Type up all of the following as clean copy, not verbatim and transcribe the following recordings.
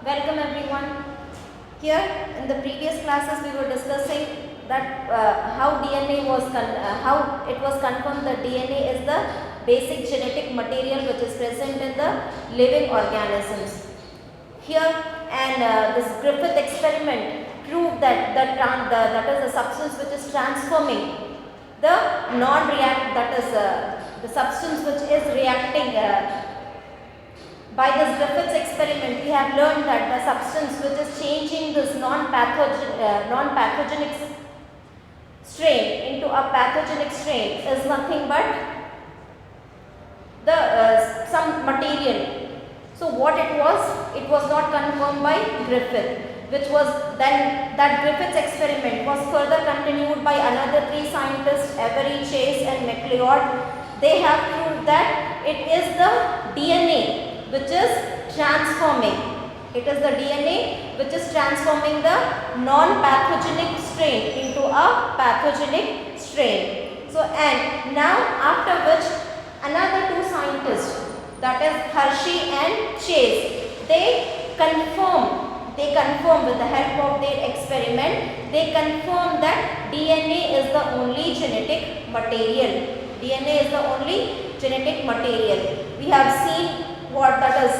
Welcome everyone. Here in the previous classes we were discussing that how how it was confirmed that DNA is the basic genetic material which is present in the living organisms. Here and this Griffith experiment proved that that is the substance which is transforming the non-react that is the substance which is reacting. By this Griffith's experiment, we have learned that the substance which is changing this non-pathogenic strain into a pathogenic strain is nothing but the some material. So what it was not confirmed by Griffith, which was then that Griffith's experiment was further continued by another three scientists, Avery, Chase and MacLeod. They have proved that it is the DNA which is transforming. It is the DNA which is transforming the non-pathogenic strain into a pathogenic strain. So and now after which another two scientists, that is Hershey and Chase, they confirm with the help of their experiment, they confirm that DNA is the only genetic material. DNA is the only genetic material. We have seen what that is.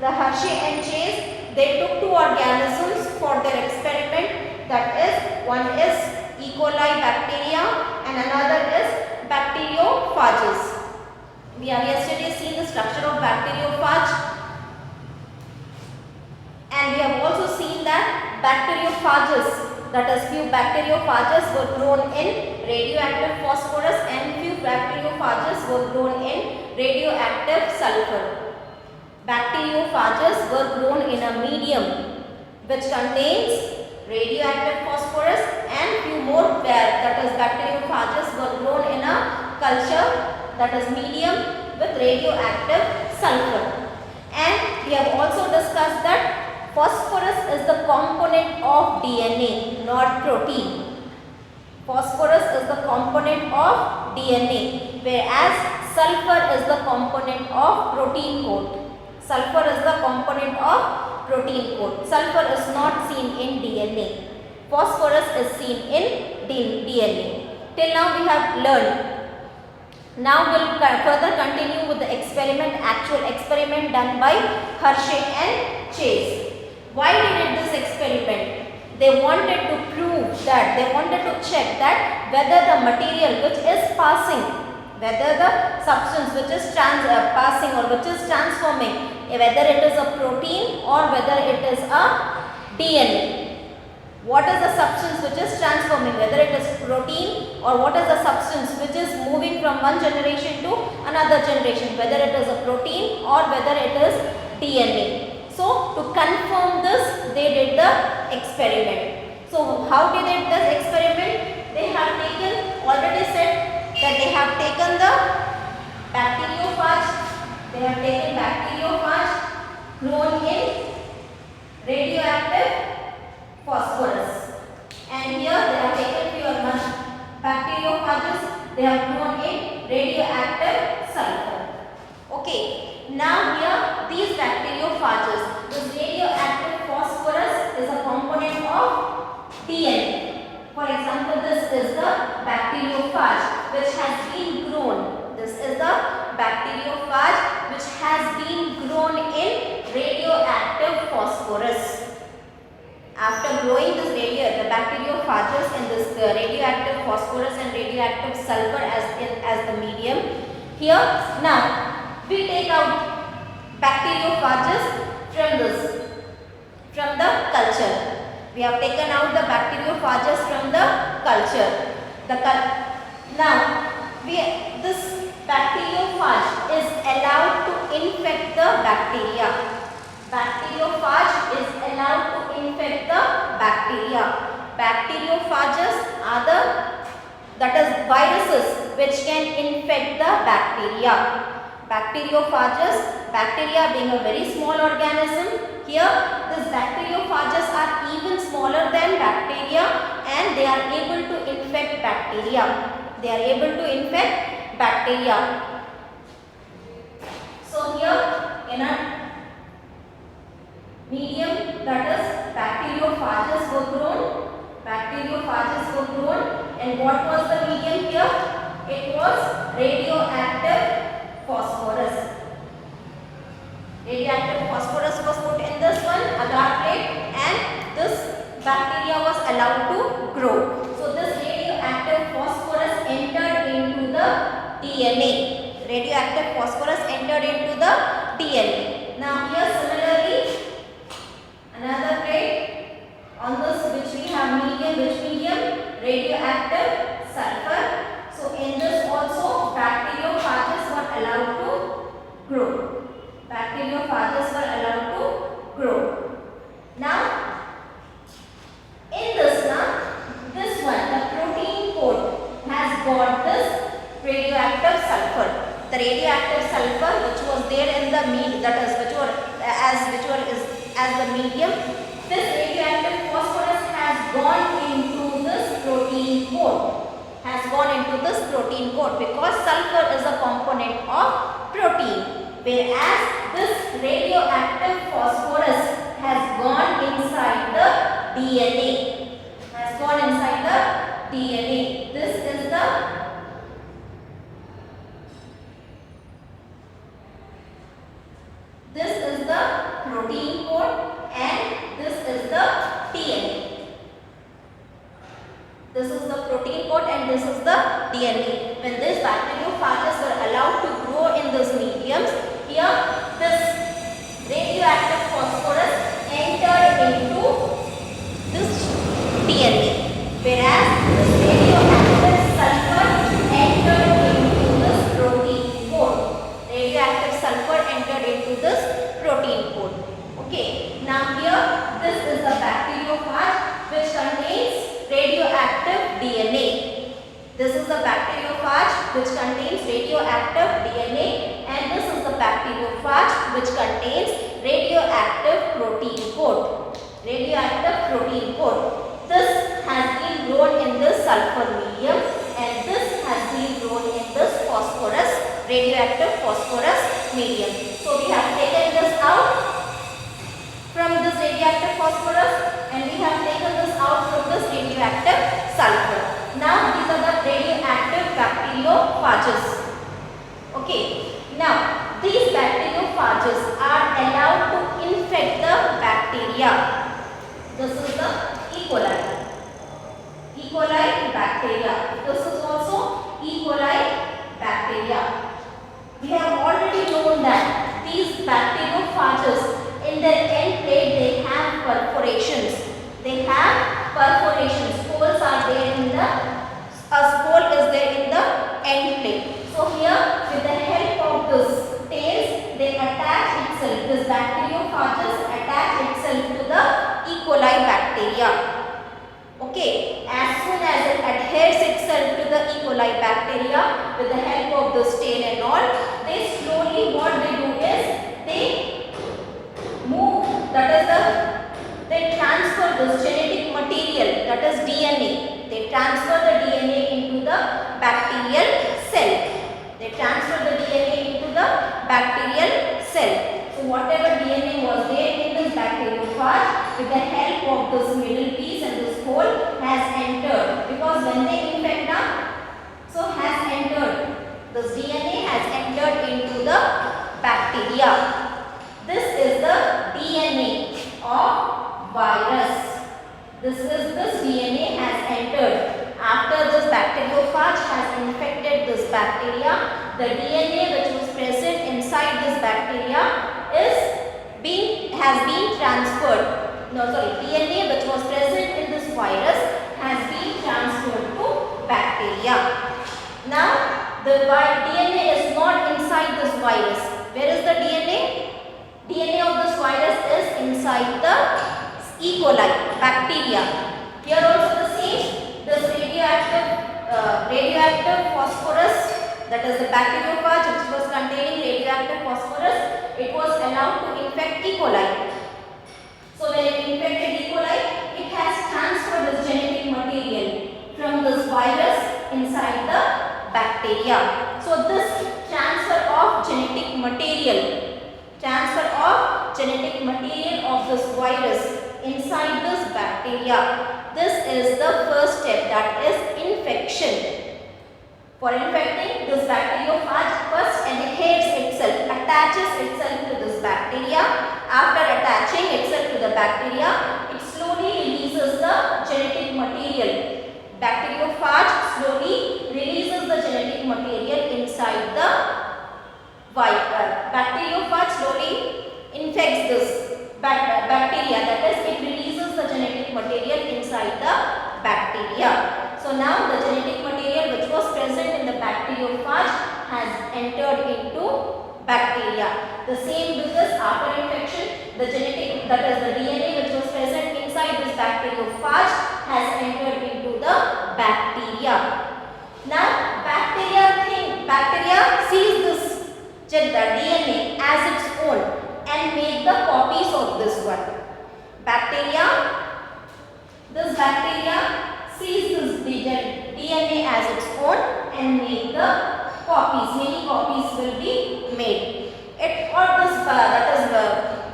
The Hershey and Chase, they took two organisms for their experiment, that is one is E. coli bacteria and another is bacteriophages. We have yesterday seen the structure of bacteriophage, and we have also seen that bacteriophages, that is few bacteriophages were grown in radioactive phosphorus and few bacteriophages were grown in radioactive sulfur. Bacteriophages were grown in a medium which contains radioactive phosphorus and few more that is bacteriophages were grown in a culture, that is medium with radioactive sulfur. And we have also discussed that phosphorus is the component of DNA, not protein. Phosphorus is the component of DNA, whereas sulfur is the component of protein coat. Sulfur is the component of protein coat. Sulfur is not seen in DNA. Phosphorus is seen in DNA. Till now we have learned. Now we will further continue with the actual experiment done by Hershey and Chase. Why did this experiment? They wanted to prove that, they wanted to check that whether the material which is passing, whether the substance which is passing or which is transforming, whether it is a protein or whether it is a DNA. What is the substance which is transforming, whether it is protein or what is the substance which is moving from one generation to another generation, whether it is a protein or whether it is DNA. So to confirm this, they did the experiment. So how did they do this experiment? They have taken, already said that they have taken the bacteriophage. They have taken bacteriophage grown in radioactive phosphorus, and here they have taken few bacteriophages. They have grown in radioactive sulfur. Okay, now here these bacteriophages, this radioactive phosphorus is a component of DNA. For example, this is the bacteriophage which has been grown. This is the bacteriophage which has been grown in radioactive phosphorus. After growing this the bacteriophages in this radioactive phosphorus and radioactive sulfur as the medium. Here now we take out bacteriophages from the culture. We have taken out the bacteriophages from the culture. This bacteriophage is allowed to infect the bacteria. Bacteriophage is allowed to infect the bacteria. Bacteriophages are that is viruses which can infect the bacteria. Bacteriophages, bacteria being a very small organism, here these bacteriophages are even smaller than bacteria and they are able to infect bacteria. They are able to infect bacteria. So here in a medium grown, and what was the medium here? It was radioactive phosphorus. Radioactive phosphorus was put in this one agar plate, and this bacteria was allowed to grow. So this radioactive phosphorus entered into the DNA. Radioactive phosphorus entered into the DNA. Now here similarly another plate, on this which we have medium, which medium? Radioactive sulfur. So in this also bacteriophages were allowed to grow. Bacteriophages were allowed to grow. Now in this one, the protein coat has got this radioactive sulfur. The radioactive sulfur which was there in the meat, that is which were as the medium, this radioactive phosphorus has gone into this protein coat. Has gone into this protein coat because sulfur is a component of protein, whereas this radioactive phosphorus has gone inside the DNA. Has gone inside the DNA. This is the protein coat, and this is the DNA. This is the protein coat and this is the DNA. When these bacteriophages were allowed to grow in these mediums, here this radioactive phosphorus entered into this DNA, whereas this radioactive sulfur entered into this protein coat. Radioactive sulfur entered into this protein coat. Okay, now here this is the bacteriophage which contains radioactive DNA. This is the bacteriophage which contains radioactive DNA, and this is the bacteriophage which contains radioactive protein coat. Radioactive protein coat. This has been grown in this sulfur medium, and this has been grown in this phosphorus, radioactive phosphorus medium. So we have taken this out from this radioactive phosphorus, and we have taken this out from this radioactive sulfur. Now these are the radioactive bacteriophages. Okay, now these bacteriophages are allowed to infect the bacteria. This is the E. coli. E. coli bacteria. This is also E. coli bacteria. We have already known that these bacteriophages, in their end plate they have perforations. They have perforations. Holes are there in the, a hole is there in the end plate. So here with the help of this tails, they attach itself. This bacteriophages attach itself to the E. coli bacteria. Okay, as soon as it adheres itself to the E. coli bacteria with the help of this tail and all, they slowly what they do is they move, they transfer this genetic material, that is DNA. They transfer the DNA into the bacterial cell. They transfer the DNA into the bacterial cell. So whatever DNA was there in this bacteriophage, with the help of this middle piece and this hole has entered, because when they infect now, so has entered. This DNA has entered into the bacteria. This is the DNA of virus. This DNA has entered. After this bacteriophage has infected this bacteria, the DNA which was present inside this bacteria has been transferred. DNA which was present in this virus has been transferred to bacteria. Now the DNA is not inside this virus. Where is the DNA? DNA of this virus is inside the E. coli bacteria. Here also the same. This radioactive phosphorus, that is the bacteriophage which was containing radioactive phosphorus, it was allowed to infect E. coli. So when it infected E. coli, it has transferred this genetic material from this virus inside the bacteria. So this transfer of genetic material of this virus inside this bacteria. This is the first step, that is infection. For infecting, this bacteriophage first adheres itself, attaches itself to this bacteria. After attaching itself to the bacteria, it slowly releases the genetic material. Bacteriophage slowly releases the genetic material inside the bacteriophage slowly infects this bacteria, that is, it releases the genetic material inside the bacteria. So now the genetic material which was present in the bacteriophage has entered into bacteria. The same with this, after infection, the genetic, that is the DNA which was present inside this bacteriophage has entered into the bacteria. Now bacteria sees this the DNA as its own and make the copies of this one. This bacteria sees this DNA as its own and make the copies. Many copies will be made.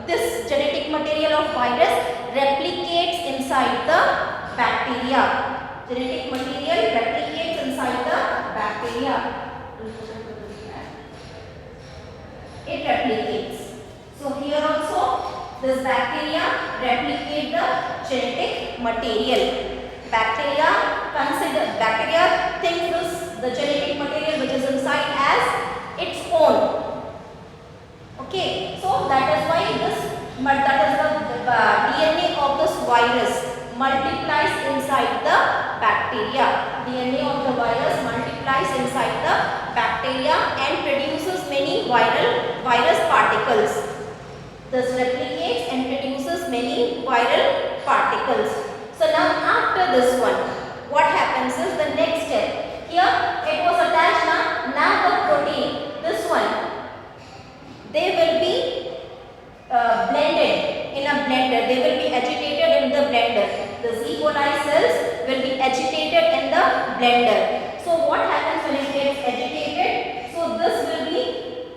This genetic material of virus replicates inside the bacteria. Genetic material replicates inside the bacteria. It replicates. So here also this bacteria replicate the genetic material. Bacteria thinks the genetic material which is inside as its own. Okay, so that is why the DNA of this virus multiplies inside the bacteria. DNA of the virus multiplies inside the bacteria and produces many virus particles. This replicates and produces many viral particles. So now after this one, what happens is the next step. Here it was attached now the protein, this one, they will be blended in a blender. They will be agitated in the blender. The E. coli cells will be agitated in the blender. So what happens when it gets agitated? So this will be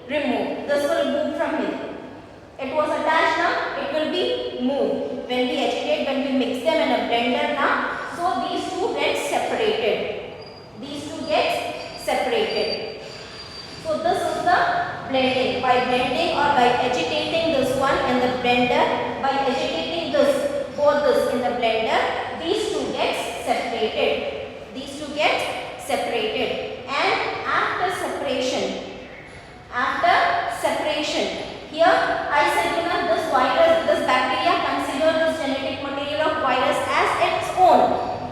removed. This will move from here. It was attached now, it will be moved. When we agitate, when we mix them in a blender now, so these two get separated. So this is the blending. By blending or by agitating this one in the blender, by agitating both this in the blender, these two gets separated. And after separation, here I said this bacteria considers this genetic material of virus as its own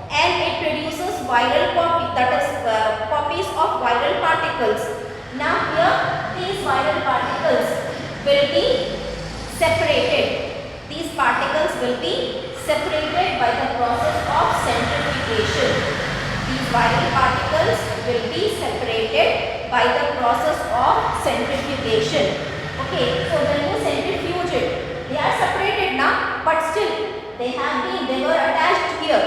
and it produces viral copies of viral particles. Now here these viral particles will be separated. These particles will be separated by the process of centrifugation. These viral particles will be separated by the process of centrifugation. Okay, so when you centrifuge it, they are separated now, but still they were attached here.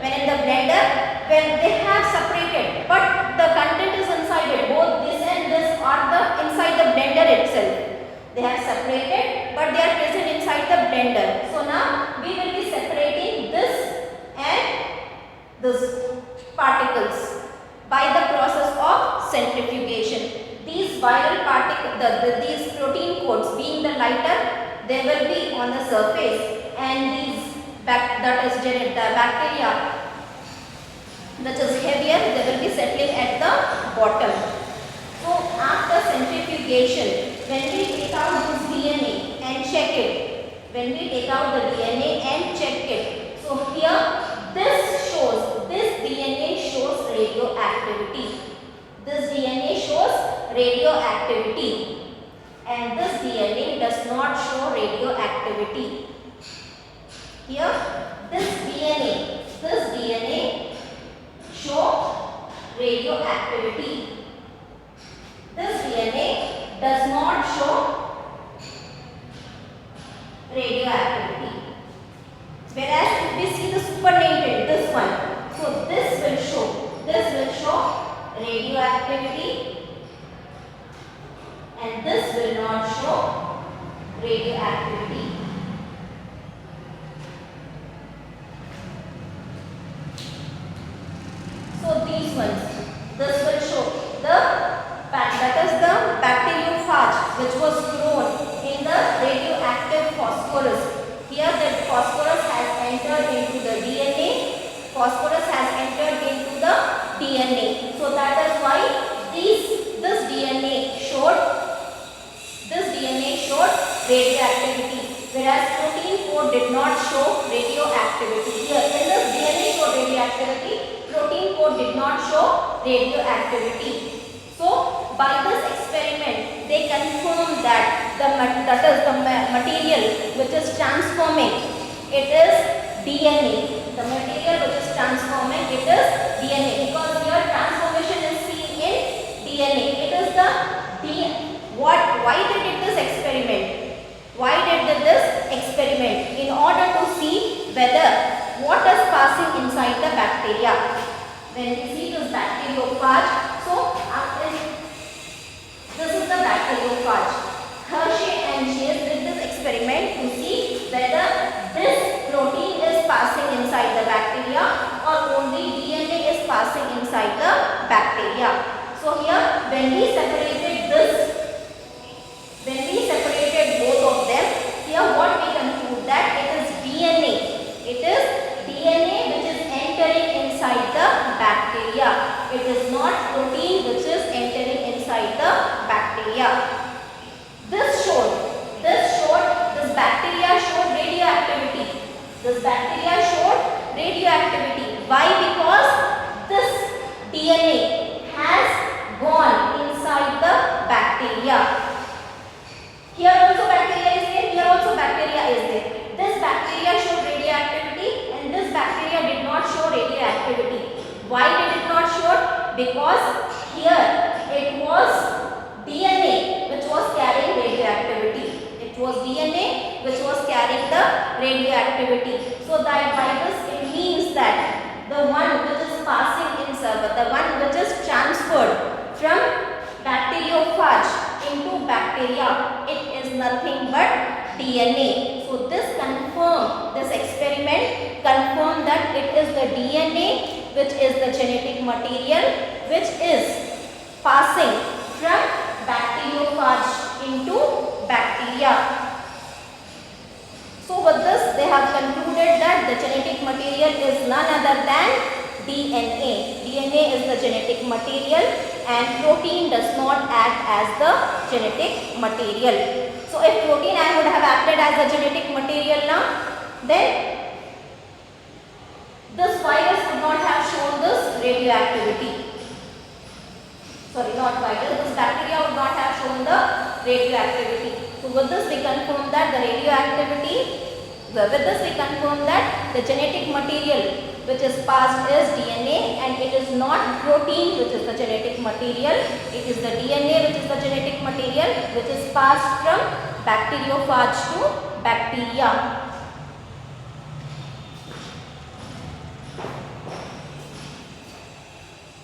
When in the blender, when they have separated, but the content is inside it. Both this and this are inside the blender itself. They have separated, but they are present inside the blender. So now we will be separating this and this particles by the process of centrifugation. These viral particles, these protein coats being the lighter, they will be on the surface, and these the bacteria which is heavier, they will be settling at the bottom. So after centrifugation, when we take out this DNA and check it, so here this DNA shows radioactivity. This DNA shows radioactivity and this DNA does not show radioactivity. Here this DNA show radioactivity. This DNA does not show radioactivity. Whereas if we see the supernatant, this one, so this will show radioactivity and this will not show radioactivity. radioactivity. So by this experiment they confirm that the material which is transforming, it is DNA. The material which is transforming, it is DNA, because here transformation is seen in DNA. It is the why they did this experiment? Why did they this experiment? In order to see whether what is passing inside the bacteria. When we see this bacteriophage, so this is the bacteriophage. Hershey and Chase did this experiment to see whether this protein is passing inside the bacteria or only DNA is passing inside the bacteria. So here when we separated both of them, here what we conclude that it is DNA. It is DNA which is entering inside the bacteria. It is not protein which is entering inside the bacteria. This bacteria showed radioactivity. This bacteria showed radioactivity. Why? Because this DNA has gone inside the bacteria. Here also bacteria is there, here also bacteria is there. This bacteria showed radioactivity and this bacteria did not show radioactivity. Why did it not show? Because here it was DNA which was carrying radioactivity. It was DNA which was carrying the radioactivity. So that by this it means that the one which is passing inside, the one which is transferred from bacteriophage into bacteria, it is nothing but DNA. So this experiment confirmed that it is the DNA which is the genetic material which is passing from bacteriophage into bacteria. So with this they have concluded that the genetic material is none other than DNA. DNA is the genetic material and protein does not act as the genetic material. So if protein would have acted as a genetic material now, then this virus would not have shown this radioactivity. Sorry, not virus, this bacteria would not have shown the radioactivity. So with this we confirm that the genetic material which is passed is DNA and it is not protein which is the genetic material. It is the DNA which is the genetic material which is passed from bacteriophage to bacteria.